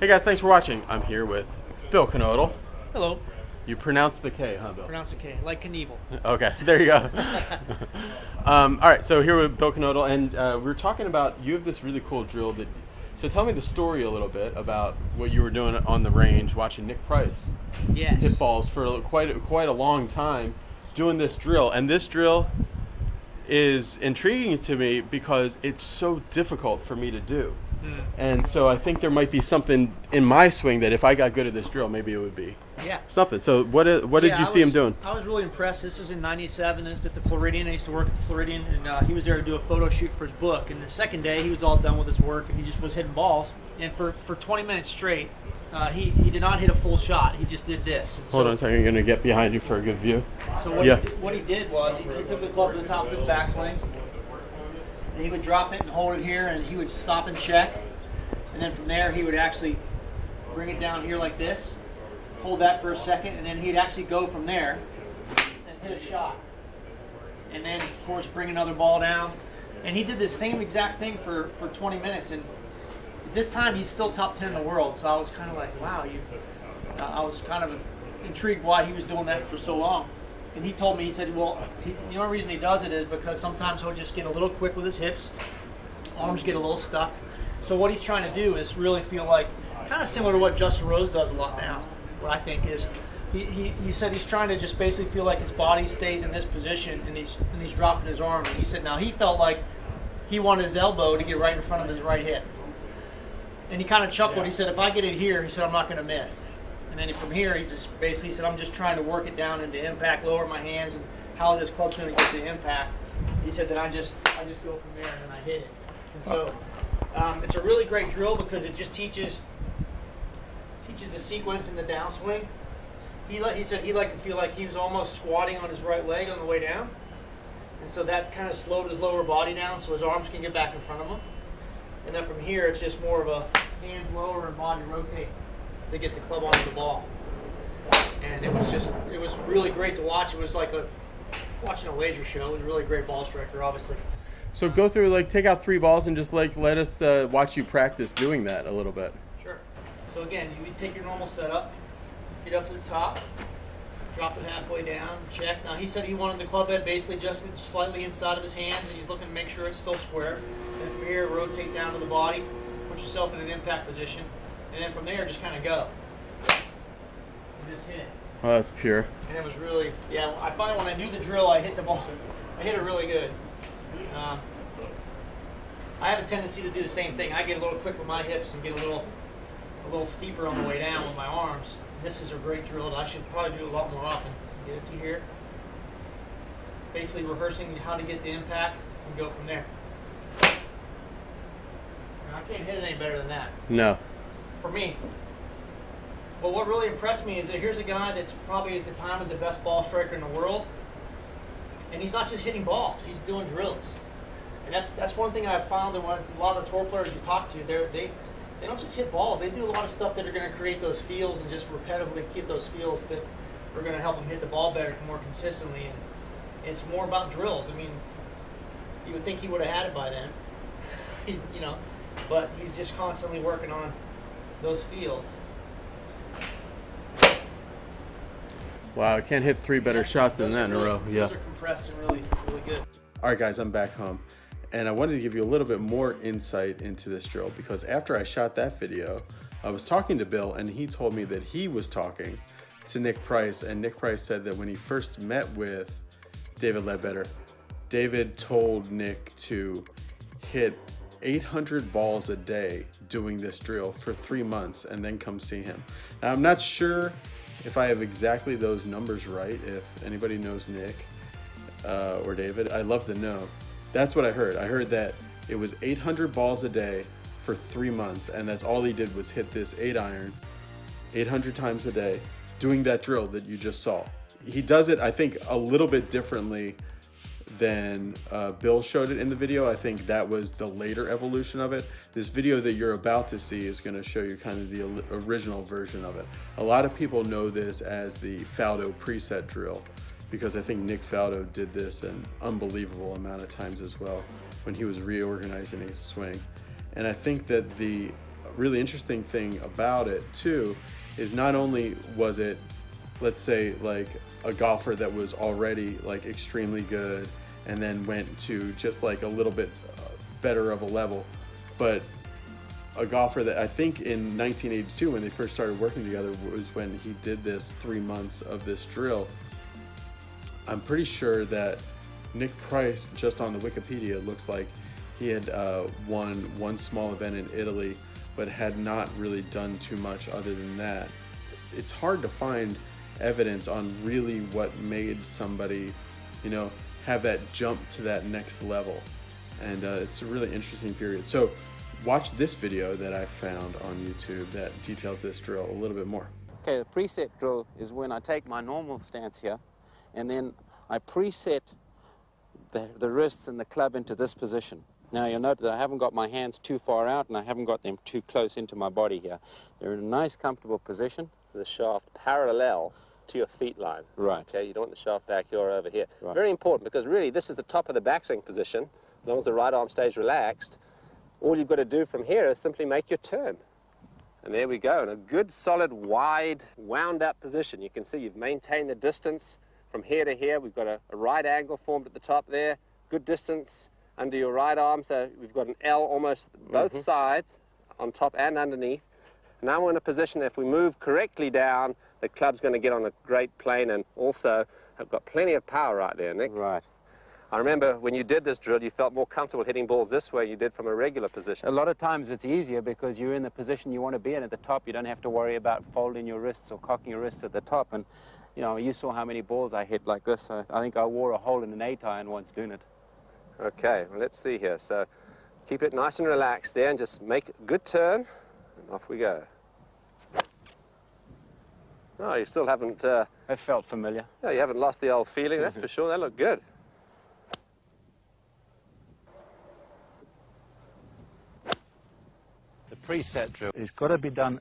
Hey guys, thanks for watching. I'm here with Bill Knodle. Hello. You pronounce the K, huh, Bill? Pronounce the K, like Knievel. Okay, there you go. All right, so here with Bill Knodle, and we're talking about, you have this really cool drill. So tell me the story a little bit about what you were doing on the range, watching Nick Price hit balls for quite a long time, doing this drill. And this drill is intriguing to me because it's so difficult for me to do. And so I think there might be something in my swing that if I got good at this drill, maybe it would be something. So what did you see him doing? I was really impressed. This is in '97. This is at the Floridian. I used to work at the Floridian, and he was there to do a photo shoot for his book. And the second day, he was all done with his work, and he just was hitting balls. And for 20 minutes straight, he did not hit a full shot. He just did this. And Hold on a second. I'm going to get behind you for a good view. So what he did was he took the club to the top of his backswing, and he would drop it and hold it here, and he would stop and check. And then from there, he would actually bring it down here like this, hold that for a second, and then he'd actually go from there and hit a shot. And then, of course, bring another ball down. And he did the same exact thing for 20 minutes. And this time, he's still top 10 in the world. So I was kind of like, wow. I was kind of intrigued why he was doing that for so long. And he told me, he said, well, the only reason he does it is because sometimes he'll just get a little quick with his hips, arms get a little stuck. So what he's trying to do is really feel like, kind of similar to what Justin Rose does a lot now, what I think is, he said he's trying to just basically feel like his body stays in this position and he's dropping his arm. And he said now he felt like he wanted his elbow to get right in front of his right hip. And he kind of chuckled. He said, if I get it here, he said, I'm not going to miss. And then from here, he just basically said, I'm just trying to work it down into impact, lower my hands, and how this club's going to get to impact. He said that I just go from there and then I hit it. And so it's a really great drill because it just teaches the sequence in the downswing. He said he liked to feel like he was almost squatting on his right leg on the way down. And so that kind of slowed his lower body down so his arms can get back in front of him. And then from here, it's just more of a hands lower and body rotate to get the club onto the ball. And it was really great to watch. It was like watching a laser show. It was a really great ball striker, obviously. So go through, take out 3 balls and just let us watch you practice doing that a little bit. Sure. So again, you take your normal setup, get up to the top, drop it halfway down, check. Now he said he wanted the club head basically just slightly inside of his hands, and he's looking to make sure it's still square. Then from here, rotate down to the body, put yourself in an impact position, and then from there, just kind of go. And just hit it. Oh, that's pure. And it was really, I find when I do the drill, I hit the ball. I hit it really good. I have a tendency to do the same thing. I get a little quick with my hips and get a little steeper on the way down with my arms. This is a great drill that I should probably do a lot more often. Get it to here. Basically rehearsing how to get to impact and go from there. Now, I can't hit it any better than that. No. For me. But what really impressed me is that here's a guy that's probably at the time was the best ball striker in the world. And he's not just hitting balls, he's doing drills. And that's one thing I've found that when a lot of the tour players you talk to, they don't just hit balls. They do a lot of stuff that are going to create those feels and just repetitively get those feels that are going to help them hit the ball better, more consistently. And it's more about drills. I mean, you would think he would have had it by then, but he's just constantly working on those feels. Wow, I can't hit 3 better shots than that in a row. Those are compressed and really, really good. All right, guys, I'm back home. And I wanted to give you a little bit more insight into this drill because after I shot that video, I was talking to Bill and he told me that he was talking to Nick Price, and Nick Price said that when he first met with David Ledbetter, David told Nick to hit 800 balls a day doing this drill for 3 months and then come see him. Now, I'm not sure if I have exactly those numbers right. If anybody knows Nick or David, I'd love to know. That's what I heard. I heard that it was 800 balls a day for 3 months, and that's all he did was hit this 8-iron 800 times a day, doing that drill that you just saw. He does it, I think, a little bit differently than Bill showed it in the video. I think that was the later evolution of it. This video that you're about to see is going to show you kind of the original version of it. A lot of people know this as the Faldo preset drill, because I think Nick Faldo did this an unbelievable amount of times as well when he was reorganizing his swing. And I think that the really interesting thing about it too is not only was it, let's say, like a golfer that was already like extremely good and then went to just like a little bit better of a level, but a golfer that I think in 1982 when they first started working together was when he did this 3 months of this drill. I'm pretty sure that Nick Price, just on the Wikipedia, looks like he had won one small event in Italy, but had not really done too much other than that. It's hard to find evidence on really what made somebody, you know, have that jump to that next level. And it's a really interesting period. So watch this video that I found on YouTube that details this drill a little bit more. Okay, the preset drill is when I take my normal stance here, and then I preset the wrists and the club into this position. Now you'll note that I haven't got my hands too far out and I haven't got them too close into my body here. They're in a nice, comfortable position. The shaft parallel to your feet line. Right. Okay, you don't want the shaft back here or over here. Right. Very important, because really this is the top of the backswing position. As long as the right arm stays relaxed, all you've got to do from here is simply make your turn. And there we go, in a good, solid, wide, wound-up position. You can see you've maintained the distance from here to here. We've got a right angle formed at the top there, good distance under your right arm, so we've got an L almost both sides, on top and underneath. Now we're in a position, if we move correctly down, the club's going to get on a great plane, and also have got plenty of power right there, Nick. Right. I remember when you did this drill, you felt more comfortable hitting balls this way than you did from a regular position. A lot of times it's easier because you're in the position you want to be in at the top. You don't have to worry about folding your wrists or cocking your wrists at the top. And, you know, you saw how many balls I hit like this. I think I wore a hole in an 8-iron once doing it. Okay, well, let's see here. So keep it nice and relaxed there and just make a good turn, and off we go. Oh, you still haven't... It felt familiar. Yeah, you haven't lost the old feeling, that's for sure. That looked good. The preset drill has got to be done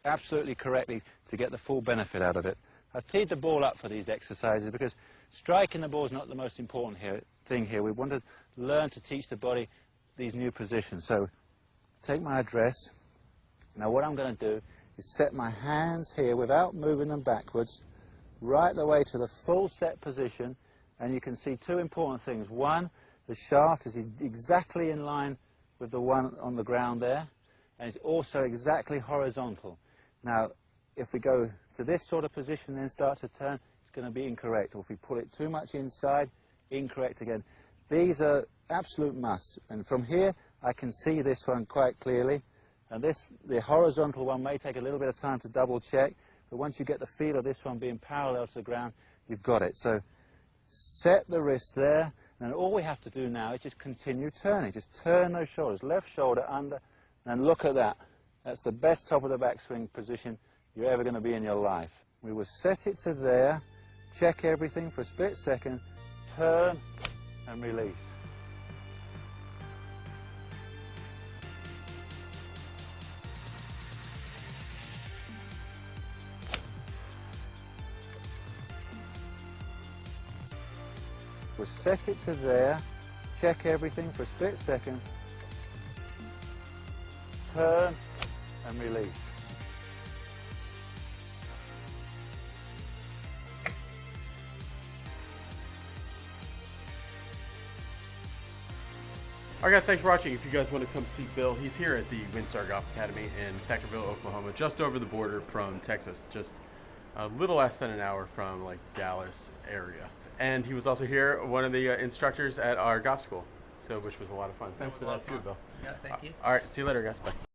absolutely correctly to get the full benefit out of it. I've teed the ball up for these exercises because striking the ball is not the most important thing here. We want to learn to teach the body these new positions. So take my address. Now what I'm going to do is set my hands here without moving them backwards, right the way to the full set position, and you can see two important things. One, the shaft is exactly in line with the one on the ground there, and it's also exactly horizontal. Now, if we go to this sort of position and then start to turn, it's going to be incorrect. Or if we pull it too much inside, incorrect again. These are absolute musts, and from here I can see this one quite clearly. And the horizontal one may take a little bit of time to double check, but once you get the feel of this one being parallel to the ground, you've got it. So set the wrist there, and all we have to do now is just continue turning. Just turn those shoulders, left shoulder under, and look at that. That's the best top of the backswing position you're ever going to be in your life. We will set it to there, check everything for a split second, turn and release. We'll set it to there, check everything for a split second, turn and release. All right, guys, thanks for watching. If you guys want to come see Bill, he's here at the WinStar Golf Academy in Thackerville, Oklahoma, just over the border from Texas, just a little less than an hour from like Dallas area. And he was also here, one of the instructors at our golf school, which was a lot of fun. Thanks for that too, Bill. Yeah, thank you. All right, see you later, guys. Bye.